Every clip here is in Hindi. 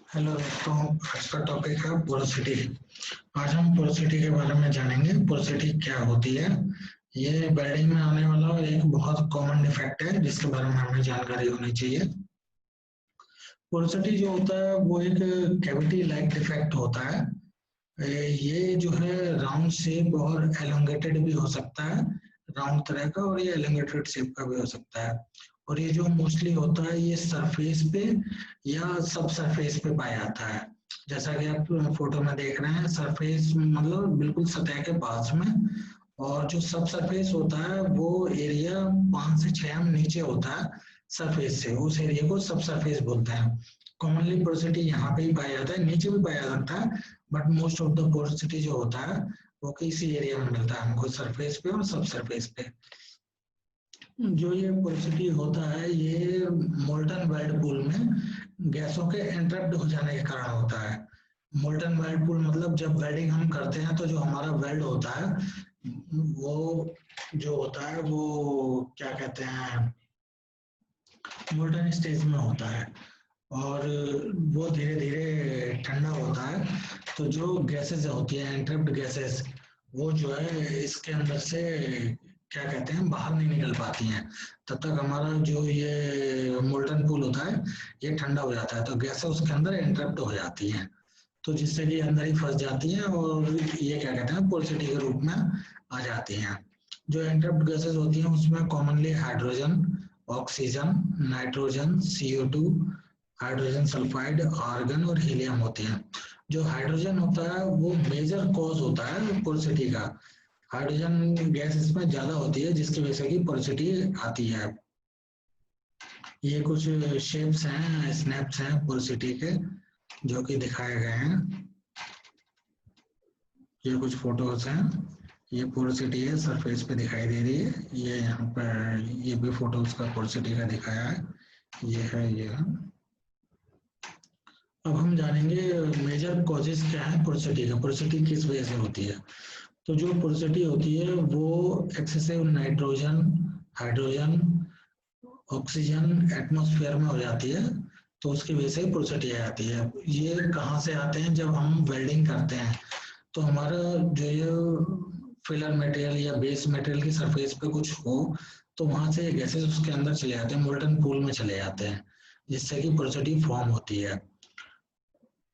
हेलो दोस्तों, आज का टॉपिक है पोरोसिटी। आज हम पोरोसिटी के बारे में जानेंगे। पोरोसिटी क्या होती है? ये वेल्डिंग में आने वाला एक बहुत कॉमन डिफेक्ट है जिसके बारे में हमें जानकारी होनी चाहिए। पोरोसिटी जो होता है वो एक कैविटी लाइक डिफेक्ट होता है। ये जो है राउंड शेप और एलोंगेटेड भी हो सकता है, राउंड तरह का, और ये एलोंगेटेड शेप का भी हो सकता है। और ये जो मोस्टली होता है ये सरफेस पे या सब सरफेस पे पाया जाता है। जैसा कि आप फोटो में देख रहे हैं, सरफेस मतलब बिल्कुल सतह के पास में। और जो सब सरफेस होता है वो एरिया 5 से 6 नीचे होता है सरफेस से, उस एरिया को सब सरफेस बोलते हैं। कॉमनली पोरोसिटी यहाँ पे ही पाया जाता है, नीचे भी पाया जाता है, but most of the porosity जो होता है वो किसी एरिया में मिलता है हमको, सरफेस पे और सब सरफेस पे। जो ये पोरोसिटी होता है ये मोल्टन वर्लपूल में गैसों के एंट्रैप्ड हो जाने के कारण होता है। मोल्टन वर्लपूल मतलब जब वेल्डिंग हम करते हैं तो जो हमारा वेल्ड होता है वो जो होता है वो क्या कहते हैं, मोल्टन स्टेज में होता है और वो धीरे धीरे ठंडा होता है। तो जो गैसेस होती है एंट्रैप्ड गैसेस, वो जो है इसके अंदर से क्या कहते हैं बाहर नहीं निकल पाती हैं। तब तक हमारा जो ये मोल्टन पूल होता है ये ठंडा हो जाता है, तो गैसेस उसके अंदर एंट्रैप्ड हो जाती हैं, तो जिससे कि अंदर ही फंस जाती हैं और ये क्या कहते हैं पोरोसिटी के रूप में आ जाती हैं। जो एंट्रैप्ड गैसेस होती हैं उसमें commonly hydrogen, oxygen, nitrogen, CO2, hydrogen sulphide, argon और हीलियम होते हैं। जो हाइड्रोजन होता है वो मेजर कॉज होता है पोरोसिटी का। हाइड्रोजन गैस इसमें ज्यादा होती है जिसकी वजह से कि पोरोसिटी आती है। ये कुछ शेप्स हैं, स्नैप्स हैं पोरोसिटी के जो कि दिखाए गए हैं। ये कुछ फोटोज हैं, ये पोरोसिटी है सरफेस पे दिखाई दे रही है। ये यहाँ पर ये भी फोटोज का पोरोसिटी का दिखाया है, ये है ये है। अब हम जानेंगे मेजर कॉजेस क्या है पोरोसिटी का, पोरोसिटी किस वजह से होती है। तो जो पोरोसिटी होती है वो excessive nitrogen, hydrogen, oxygen atmosphere में हो जाती है, तो उसकी वजह से पोरोसिटी आ जाती है। ये कहाँ से आते हैं? जब हम वेल्डिंग करते हैं तो हमारा जो ये फिलर मटेरियल या बेस मटेरियल की सरफेस पे कुछ हो तो वहां से गैसेस उसके अंदर चले जाते हैं, मोल्टन पूल में चले जाते हैं, जिससे कि पोरोसिटी फॉर्म होती है।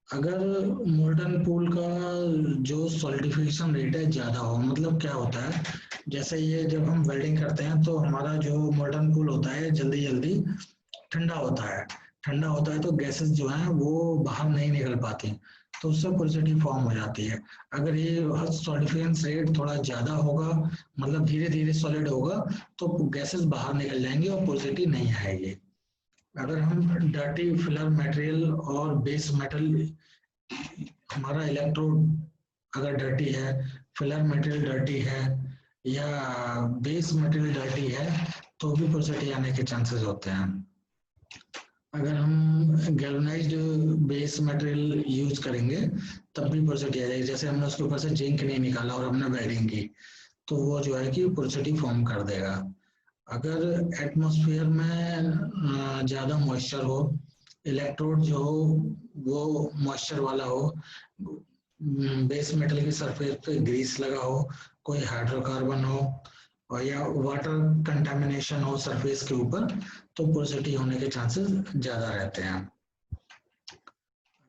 अगर मोल्टन पूल का जो सॉलिडिफिकेशन रेट है ज्यादा हो, मतलब क्या होता है, जैसे ये जब हम वेल्डिंग करते हैं तो हमारा जो मोल्टन पूल होता है जल्दी जल्दी ठंडा होता है। ठंडा होता है तो गैसेस जो हैं वो बाहर नहीं निकल पाती, तो उससे पोरोसिटी फॉर्म हो जाती है। अगर ये सॉलिडिफिकेशन रेट थोड़ा ज्यादा होगा, मतलब धीरे धीरे सॉलिड होगा, तो गैसेस बाहर निकल जाएंगे और पोरोसिटी नहीं आएगी। अगर हम डर्टी फिलर मटेरियल और बेस मेटल, हमारा इलेक्ट्रोड अगर डर्टी है, फिलर मटेरियल डर्टी है या बेस मटेरियल डर्टी है, तो भी पोरोसिटी आने के चांसेस होते हैं। अगर हम गैल्वेनाइज्ड बेस मटेरियल यूज करेंगे तब भी पोरोसिटी आ जाएगी। जैसे हमने उसके ऊपर से जिंक नहीं निकाला और हमने वेल्डिंग की, तो वो जो है कि पोरोसिटी फॉर्म कर देगा। अगर एटमॉस्फेयर में ज़्यादा मॉइस्चर हो, इलेक्ट्रोड जो हो वो मॉइस्चर वाला हो, बेस मेटल की सरफेस पे ग्रीस लगा हो, कोई हाइड्रोकार्बन हो, और या वाटर कंटामिनेशन हो सरफेस के ऊपर, तो पोरोसिटी होने के चांसेस ज़्यादा रहते हैं।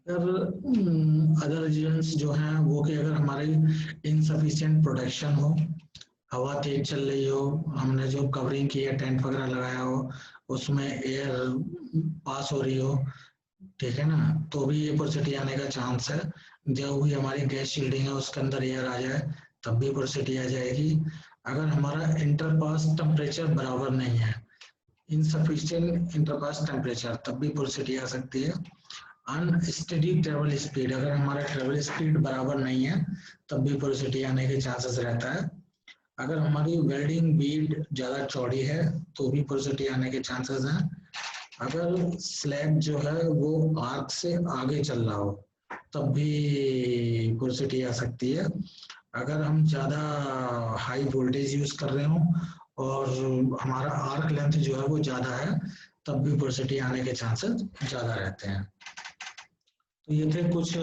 अगर अदर रीजन्स जो हैं वो कि अगर हमारी इनसफिशिएंट प्रोटेक्शन हो, हवा तेज चल रही हो, हमने जो कवरिंग की है टेंट वगैरह लगाया हो उसमें एयर पास हो रही हो, ठीक है ना, तो भी ये पोरोसिटी आने का चांस है। जो भी हमारी गैस शील्डिंग है उसके अंदर एयर आ जाए तब भी पोरोसिटी आ जाएगी। अगर हमारा इंटरपास टेम्परेचर बराबर नहीं है, इनसफिशिएंट इंटरपास टेम्परेचर, तब भी पोरोसिटी आ सकती है। अनस्टेडी ट्रेवल स्पीड, अगर हमारा ट्रेवल स्पीड बराबर नहीं है तब भी पोरोसिटी आने के चांसेस रहता है। अगर हमारी वेल्डिंग बीड ज्यादा चौड़ी है तो भी पोरोसिटी आने के चांसेस हैं। अगर स्लैब जो है वो आर्क से आगे चल रहा हो तब भी पोरोसिटी आ सकती है। अगर हम ज्यादा हाई वोल्टेज यूज कर रहे हो और हमारा आर्क लेंथ जो है वो ज्यादा है तब भी पोरोसिटी आने के चांसेस ज्यादा रहते हैं। तो ये थे कुछ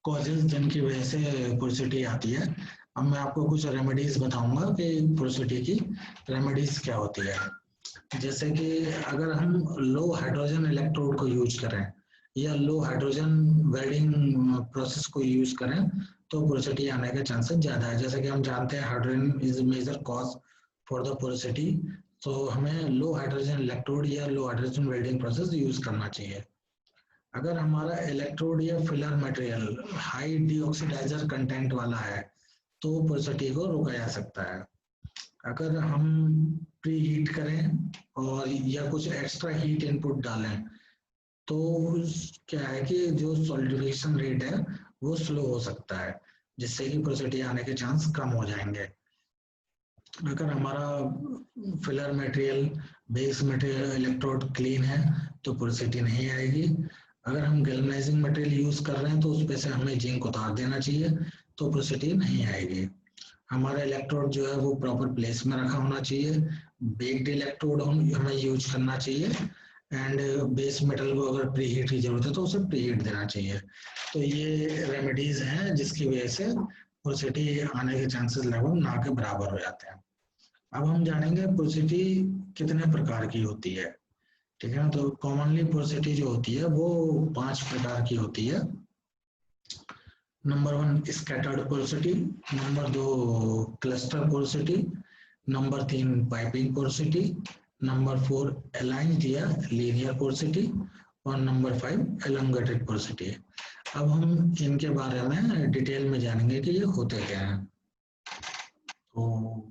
कॉजेज जिनकी वजह से पोरोसिटी आती है। अब मैं आपको कुछ रेमेडीज बताऊंगा कि पोरोसिटी की रेमेडीज क्या होती है। जैसे कि अगर हम लो हाइड्रोजन इलेक्ट्रोड को यूज करें या लो हाइड्रोजन वेल्डिंग प्रोसेस को यूज करें तो पोरोसिटी आने के चांसेस ज्यादा है। जैसे कि हम जानते हैं hydrogen is major cause for the porosity, तो हमें लो हाइड्रोजन इलेक्ट्रोड या low hydrogen welding process use करना चाहिए। अगर हमारा इलेक्ट्रोड या filler material high deoxidiser content वाला है तो पोरोसिटी को रोका जा सकता है। अगर हम प्री हीट करें और या कुछ एक्स्ट्रा हीट इनपुट डालें तो क्या है कि जो सॉलिडिफिकेशन रेट है वो स्लो हो सकता है, जिससे कि पोरोसिटी आने के चांस कम हो जाएंगे। अगर हमारा filler material base material electrode clean है तो पोरोसिटी नहीं आएगी। अगर हम गैल्वेनाइजिंग मटेरियल यूज कर रहे हैं तो उसपे से हमें जिंक उतार देना चाहिए तो पोरोसिटी नहीं आएगी। हमारा इलेक्ट्रोड जो है वो प्रॉपर प्लेस में रखा होना चाहिए। बेक्ड इलेक्ट्रोड हमें यूज करना चाहिए एंड बेस मेटल को अगर प्री हीट की जरूरत है तो उसे प्री हीट देना चाहिए। तो ये रेमेडीज हैं जिसकी वजह से पोरोसिटी आने के चांसेस लगभग ना के बराबर हो जाते हैं। अब हम जानेंगे पोरोसिटी कितने प्रकार की होती है। ठीक है ना, तो कॉमनली पोरोसिटी जो होती है वो 5 प्रकार की होती है। Number 1 scattered porosity, number 2 cluster porosity, number 3 piping porosity, number 4 aligned या लीनियर पोरोसिटी और नंबर 5 एलोंगेटेड पोरोसिटी। अब हम इनके बारे में डिटेल में जानेंगे कि ये होते क्या हैं। तो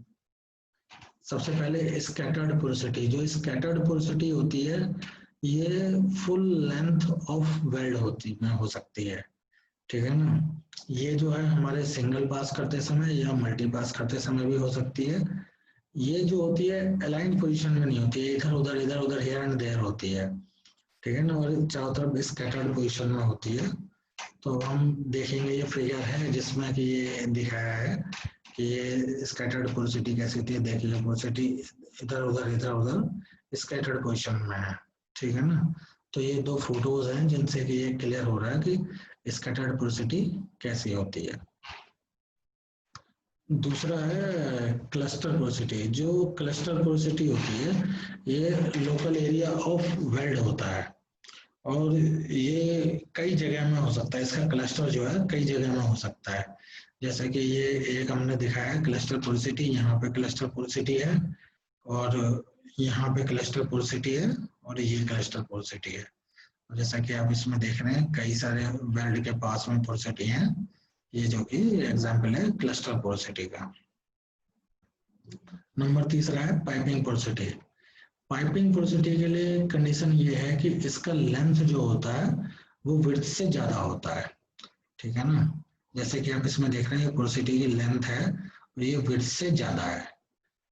सबसे पहले स्कैटर्ड पोरोसिटी। जो स्कैटर्ड पोरोसिटी होती है ये फुल लेंथ ऑफ वेल्ड होती में हो सकती है। ठीक है ना, ये जो है हमारे सिंगल पास करते समय या मल्टी पास करते समय भी हो सकती है। ये जो होती है अलाइंड पोजीशन में नहीं होती है, इधर उधर हियर एंड देयर होती है। ठीक है ना, और चारों तरफ स्कैटर्ड पोजीशन में होती है। तो हम देखेंगे ये फिगर है जिसमें कि ये दिखाया है कि ये स्कैटर्ड पोरोसिटी कैसी होती है। देखिए पोरोसिटी इधर उधर स्कैटर्ड पोजीशन में है। ठीक है ना, तो ये 2 फोटोज हैं जिनसे कि ये क्लियर हो रहा है कि स्कैटर्ड पोरोसिटी कैसी होती है। दूसरा है क्लस्टर पोरोसिटी। जो क्लस्टर पोरोसिटी होती है ये लोकल एरिया ऑफ वेल्ड होता है और ये कई जगह में हो सकता है। इसका क्लस्टर जो है कई जगह में हो सकता है। जैसे कि ये एक हमने दिखाया है क्लस्टर पोरोसिटी, यहाँ पे क्लस्टर पोरोसिटी है और यहाँ पे क्लस्टर पोरोसिटी है और ये क्लस्टर पोरोसिटी है। जैसा कि आप इसमें देख रहे हैं कई सारे वेल्ड के पास में पोरोसिटी हैं, ये जो कि एग्जाम्पल है क्लस्टर पोरोसिटी का। नंबर तीसरा है पाइपिंग पोरोसिटी। पाइपिंग पोरोसिटी के लिए कंडीशन ये है कि इसका लेंथ जो होता है वो विड्थ से ज्यादा होता है। ठीक है ना, जैसे कि आप इसमें देख रहे हैं पोरोसिटी की लेंथ है और ये विड्थ से ज्यादा है।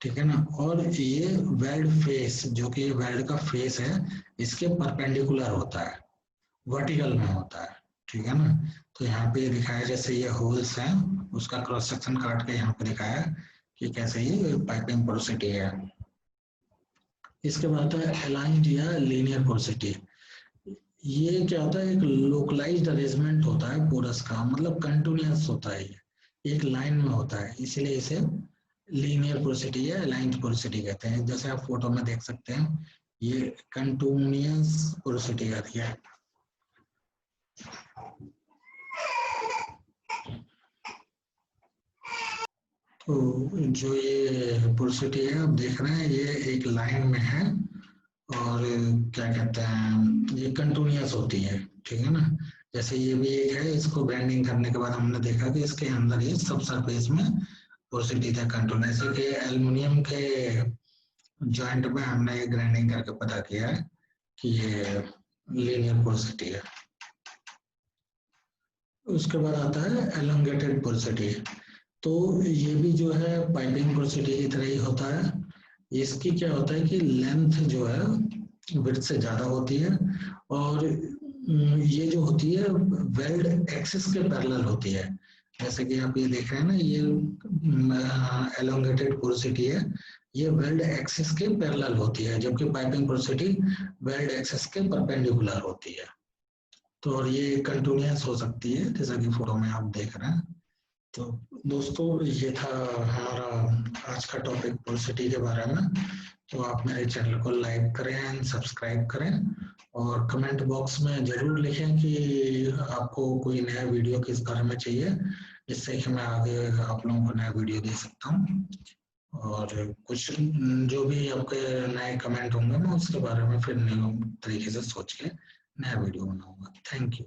ठीक है ना, और ये वेल्ड फेस जो कि वेल्ड का फेस है इसके परपेंडिकुलर होता है, वर्टिकल में होता है। ठीक है ना, तो यहाँ पे दिखाया जैसे ये होल्स हैं उसका क्रॉस सेक्शन काट के यहाँ पे दिखाया कि कैसे ये पाइपिंग पोरोसिटी है। इसके बाद है अलाइन्ड या लीनियर पोरोसिटी। ये क्या होता है, एक लोकलाइज्ड अरेंजमेंट होता है पोरस का, मतलब कंटिन्यूअस होता है, ये एक लाइन में होता है, इसलिए इसे लीनियर पोरोसिटी या अलाइन्ड पोरोसिटी कहते हैं। जैसे आप फोटो में देख सकते हैं ये कंटिन्यूअस पोरोसिटी आती है। तो जो ये पोरोसिटी है आप देख रहे हैं ये एक लाइन में है और क्या कहते हैं ये कंटिन्यूअस होती है। ठीक है ना, जैसे ये भी एक है, इसको ग्राइंडिंग करने के बाद हमने देखा कि इसके अंदर ये सब सरफेस में पोरोसिटी था कंटिन्यूअस के। एल्युमिनियम के जॉइंट में हमने ग्राइंडिंग करके पता किया है कि ये लीनियर पोरोसिटी है। उसके बाद आता है एलोंगेटेड पोरोसिटी। तो ये भी जो है पाइपिंग पोरोसिटी की तरह ही होता है। इसकी क्या होता है कि लेंथ जो है विड्थ से ज्यादा होती है और ये जो होती है वेल्ड एक्सिस के पैरेलल होती है। जैसे कि आप ये देख रहे हैं ना ये एलोंगेटेड पोरोसिटी है, ये वेल्ड एक्सिस के पैरेलल होती है, जबकि पाइपिंग पोरोसिटी वेल्ड एक्सिस के परपेंडिकुलर होती है। तो और ये कंटिन्यूस हो सकती है जैसा कि फोटो में आप देख रहे हैं। तो दोस्तों ये था हमारा आज का टॉपिक पोर्सिटी के बारे में। तो आप मेरे चैनल को लाइक करें एंड सब्सक्राइब करें और कमेंट बॉक्स में जरूर लिखें कि आपको कोई नया वीडियो किस बारे में चाहिए, जिससे कि मैं आगे आप लोगों को नया वीडियो दे सकता हूँ। और कुछ जो भी आपके नए कमेंट होंगे मैं उसके बारे में फिर नए तरीके से सोच के नया वीडियो बनाऊंगा। Thank you.